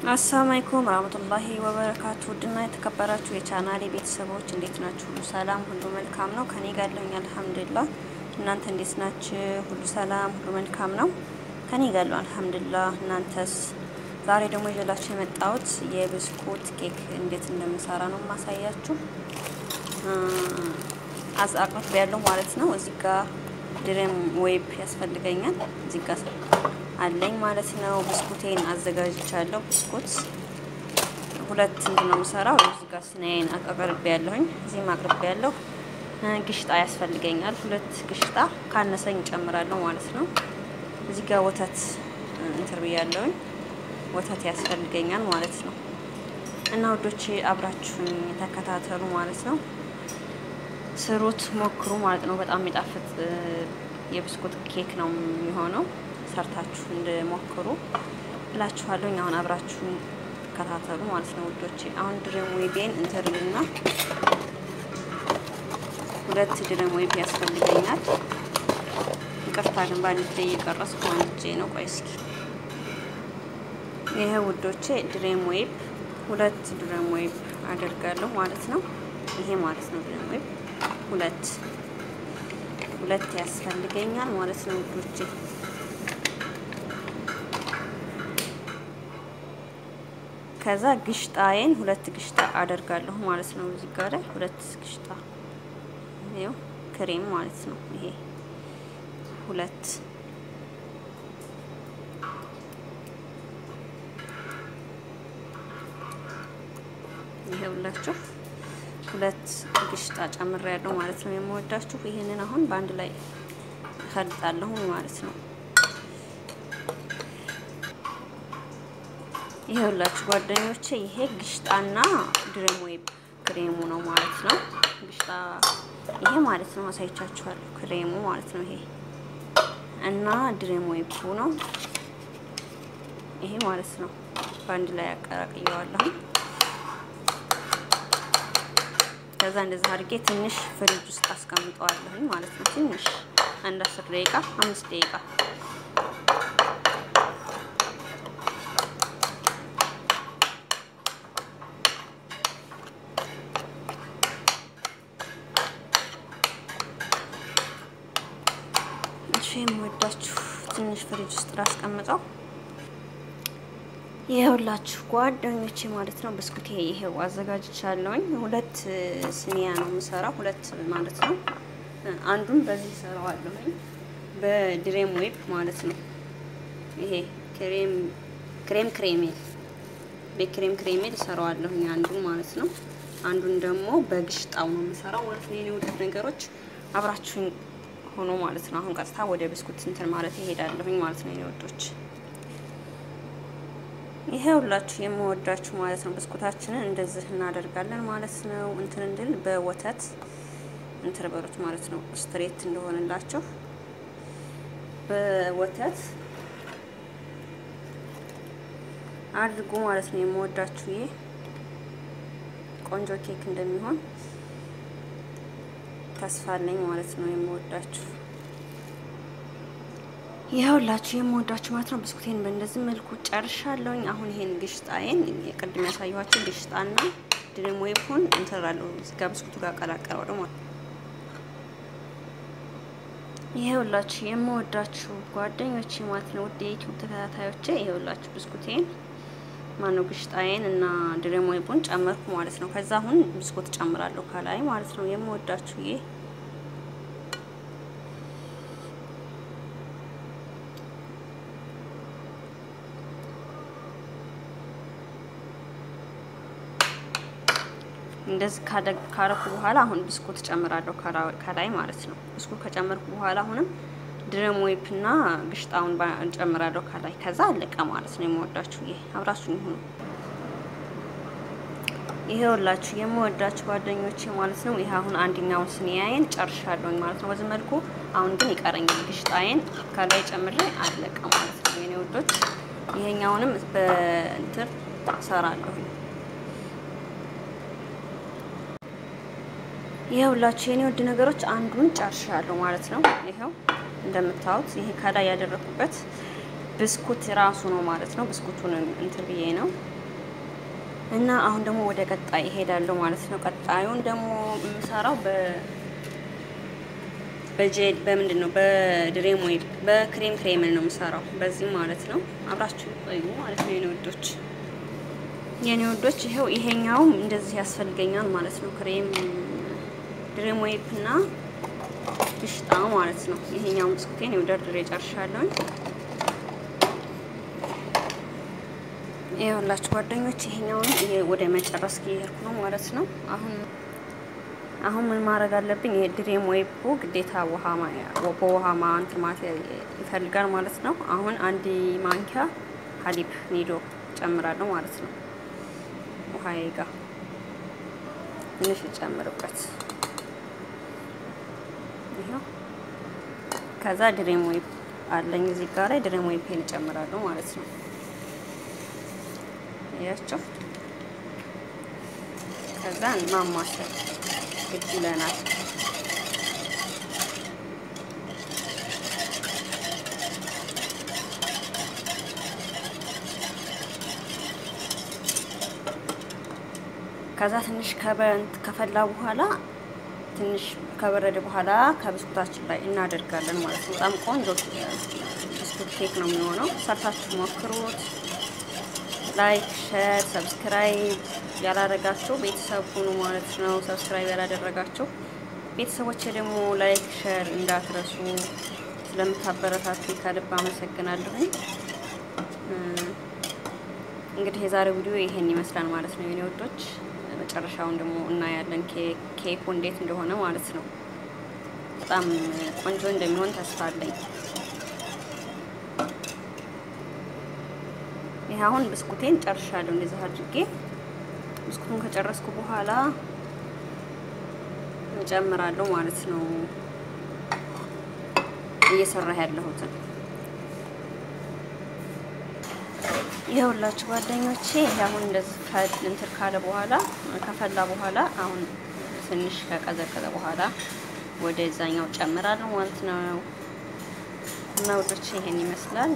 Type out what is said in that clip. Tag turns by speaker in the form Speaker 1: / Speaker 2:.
Speaker 1: السلام عليكم ورحمة الله وبركاته ودنا የተከበራችሁ የቻናሌ ቤተሰቦች እንዴት ናችሁ? ሰላም ሁሉ መልካም ነው ከኔ ጋር ለኛ አልহামዱሊላህ እናንተ እንዴት ናችሁ? ሁሉ ሰላም ሁሉ መልካም ነው ከኔ ጋር ነው አልহামዱሊላህ እናንተስ? ዛሬ ደግሞ ይዤላችሁ የመጣሁት የብስኩት ኬክ እንዴት እንደምሰራ ነው ማሳያችሁ። አቅርቤ ያለው ማለት ነው። እዚህ ጋር ድሬም ዌብ ያስፈልገኛል እዚህ ጋር አለኝ ማለት ነው። ብስኩቴን አዘጋጅቻለሁ። ብስኩት ሁለት ነው የምሰራው። እዚህ ጋር ስናይን አቅርቤ ያለሁኝ እዚህ ማቅርቤ ያለው ግሽጣ ያስፈልገኛል። ሁለት ግሽጣ ካነሰኝ ጨምራለሁ ማለት ነው። እዚህ ጋር ወተት እንተርብያለሁኝ ወተት ያስፈልገኛል ማለት ነው። እና ወዶቼ አብራችሁኝ ተከታተሉ ማለት ነው። ስሩት ሞክሩ ማለት ነው። በጣም የሚጣፍጥ የብስኩት ኬክ ነው የሚሆነው። ሰርታችሁ እንደሞክሩ እላችኋለሁ። አሁን አብራችሁኝ ተከታተሉ ማለት ነው ወዶቼ። አሁን ድሬም ዌቤን እንተርልና ሁለት ድሬም ዌብ ያስፈልገኛል። ይቅርታ ግን ባንዴ እየቀረስኩ አንዴ ነው። ቆይ እስኪ ይሄ ወዶቼ ድሬም ዌብ ሁለት ድሬም ዌብ አደርጋለሁ ማለት ነው። ይሄ ማለት ነው ድሬም ዌብ ሁለት ያስፈልገኛል ማለት ነው ወዶቼ። ከዛ ግሽጣዬን ሁለት ግሽጣ አደርጋለሁ ማለት ነው። እዚህ ጋር ላይ ሁለት ግሽጣ ይሄው ክሬም ማለት ነው። ይሄ ሁለት ይሄውላችሁ ሁለት ግሽጣ ጨምሬያለሁ ማለት ነው። የምወዳችሁ ይሄንን አሁን ባንድ ላይ ፈልጣለሁ ማለት ነው። ይሄውላችሁ ጓደኞቼ ይሄ ግሽጣና ድሬም ዌብ ክሬሙ ነው ማለት ነው። ግሽጣ ይሄ ማለት ነው አሳይቻችኋለሁ። ክሬሙ ማለት ነው ይሄ እና ድሬም ዌብ ነው ይሄ ማለት ነው። ባንድ ላይ አቀራቅየዋለሁ። ከዛ እንደዛ አድርጌ ትንሽ ፍሪጅ ውስጥ አስቀምጠዋለሁ ማለት ነው። ትንሽ አንድ 10 ደቂቃ 5 ደቂቃ የምወዳችሁ ትንሽ ፍሪጅ ውስጥ ላስቀምጠው። ይሄውላችሁ ጓደኞቼ ማለት ነው ብስኩቴ ይሄው አዘጋጅቻለሁኝ። ሁለት ስኒያ ነው የምሰራው ሁለት ማለት ነው። አንዱን በዚህ ሰራዋለሁኝ በድሬም ዌብ ማለት ነው። ይሄ ክሬሜል በክሬም ክሬሜል ሰራዋለሁኝ አንዱን ማለት ነው። አንዱን ደግሞ በግሽጣው ነው የምሰራው ማለት ነው። የኔ ውድ ነገሮች አብራችሁኝ ሆኖ ማለት ነው። አሁን ቀጥታ ወደ ብስኩት እንትን ማለት ይሄዳለሁኝ ማለት ነው። የኔ ወዶች ይሄውላችሁ የምወዳችሁ ማለት ነው። ብስኩታችንን እንደዚህ እናደርጋለን ማለት ነው። እንትን እንድል በወተት እንትን በሩት ማለት ነው። ስትሬት እንደሆነላችሁ በወተት አድርጉ ማለት ነው። የምወዳችሁ ይሄ ቆንጆ ኬክ እንደሚሆን ተስፋለኝ ማለት ነው። የምወዳችሁ ይሄውላችሁ የምወዳችሁ ማለት ነው። ብስኩቴን በእንደዚህ መልኩ ጨርሻለሁኝ። አሁን ይሄን ግሽጣዬን የቅድም ያሳየኋችሁ ግሽጣና ድሬም ዌቡን እንተራለሁ እዚህ ጋር ብስኩቱ ጋር ቀላቀለው ደግሞ ይሄውላችሁ የምወዳችሁ ጓደኞቼ ማለት ነው። ውድ የዩቲዩብ ተከታታዮቼ ይሄውላችሁ ብስኩቴን ማነው ግሽጣዬን እና ድሬም ዌቡን ጨመርኩ ማለት ነው። ከዛ አሁን ብስኩት ጨምራለሁ ከላይ ማለት ነው። የምወዳችሁ ይሄ እንደዚህ ካረኩ በኋላ አሁን ብስኩት ጨምራለሁ ከላይ ማለት ነው። ብስኩት ከጨመርኩ በኋላ አሁንም ድሬም ዌብ እና ግሽጣውን ጨምራለሁ ከላይ። ከዛ አለቀ ማለት ነው። የምወዳችሁ ይሄ አብራችሁኝ ሁኑ። ይሄውላችሁ የምወዳችሁ ጓደኞቼ ማለት ነው። ይሄ አሁን አንደኛውን ስኒያዬን ጨርሻለሁኝ ማለት ነው። በዚህ መልኩ አሁን ግን ይቀረኛል ግሽጣዬን ከላይ ጨምሬ አለቀ ማለት ነው። የኔ ወዶች ይሄኛውንም በእንትን ሰራለሁ። ይሄውላችሁ የኔ ወድ ነገሮች አንዱን ጨርሻለሁ ማለት ነው። ይሄው እንደምታዩት ይሄ ከላይ ያደረኩበት ብስኩት ራሱ ነው ማለት ነው። ብስኩቱን እንትን ብዬ ነው እና አሁን ደግሞ ወደ ቀጣይ እሄዳለሁ ማለት ነው። ቀጣዩን ደግሞ የምሰራው በጄል በምንድነው በድሬም ኦይል በክሬም ነው የምሰራው በዚህ ማለት ነው። አብራችሁ ቆዩ ማለት ነው የኔ ወዶች። ይሄኛውም እንደዚህ ያስፈልገኛል ማለት ነው። ክሬም ድሬም ኦይል እና ፍሽጣ ማለት ነው። ይሄኛው ብስኩቴን ደርድሬ ጨርሻለሁ። ይኸውላችሁ ጓደኞች ይሄኛውን ወደ መጨረስ እየሄድኩ ነው ማለት ነው። አሁን ምን ማድረግ አለብኝ? ይሄ ድሬም ኦይሉ ግዴታ በውሃ እንትን ማለት ይፈልጋል ማለት ነው። አሁን 1 ማንኪያ ሀሊብ ኒዶ ጨምራለሁ ማለት ነው። ውሃዬ ጋር ትንሽ ጨምርበት። ይሄው ከዛ ድሬም ኦይል አለኝ እዚህ ጋር ላይ ድሬም ኦይል ጨምራለሁ ማለት ነው። ያቸው ከዛ ማማሰል ግድ ይለናል። ከዛ ትንሽ ከፈላ በኋላ ትንሽ ከበረደ በኋላ ከብስኩታችን ላይ እናደርጋለን ማለት ነው። በጣም ቆንጆ ብስኩት ኬክ ነው የሚሆነው። ሰርታችሁ ሞክሩት። ላይክ፣ ሼር፣ ሰብስክራይብ ያላደረጋችሁ ቤተሰብ ሁኑ ማለት ነው። ሰብስክራይብ ያላደረጋችሁ ቤተሰቦቼ ደግሞ ላይክ ሼር እንዳትረሱ። ስለምታበረታቱ ከልብ አመሰግናለሁ። እንግዲህ የዛሬው ቪዲዮ ይሄን ይመስላል ማለት ነው የኔ ወዶች። መጨረሻውን ደግሞ እናያለን ኬኩ እንዴት እንደሆነ ማለት ነው። በጣም ቆንጆ እንደሚሆን ተስፋ አለኝ። ይሄ አሁን ብስኩቴን ጨርሻለሁ። እንደዚህ አድርጌ ብስኩቱን ከጨረስኩ በኋላ እጨምራለሁ ማለት ነው እየሰራህ ያለሁትን። ይኸውላችሁ ጓደኞቼ አሁን እንደዚህ እንትን ካለ በኋላ ከፈላ በኋላ አሁን ትንሽ ከቀዘቀዘ በኋላ ወደዛኛው ጨምራለሁ ማለት ነው። እና ወዶቼ ይሄን ይመስላል።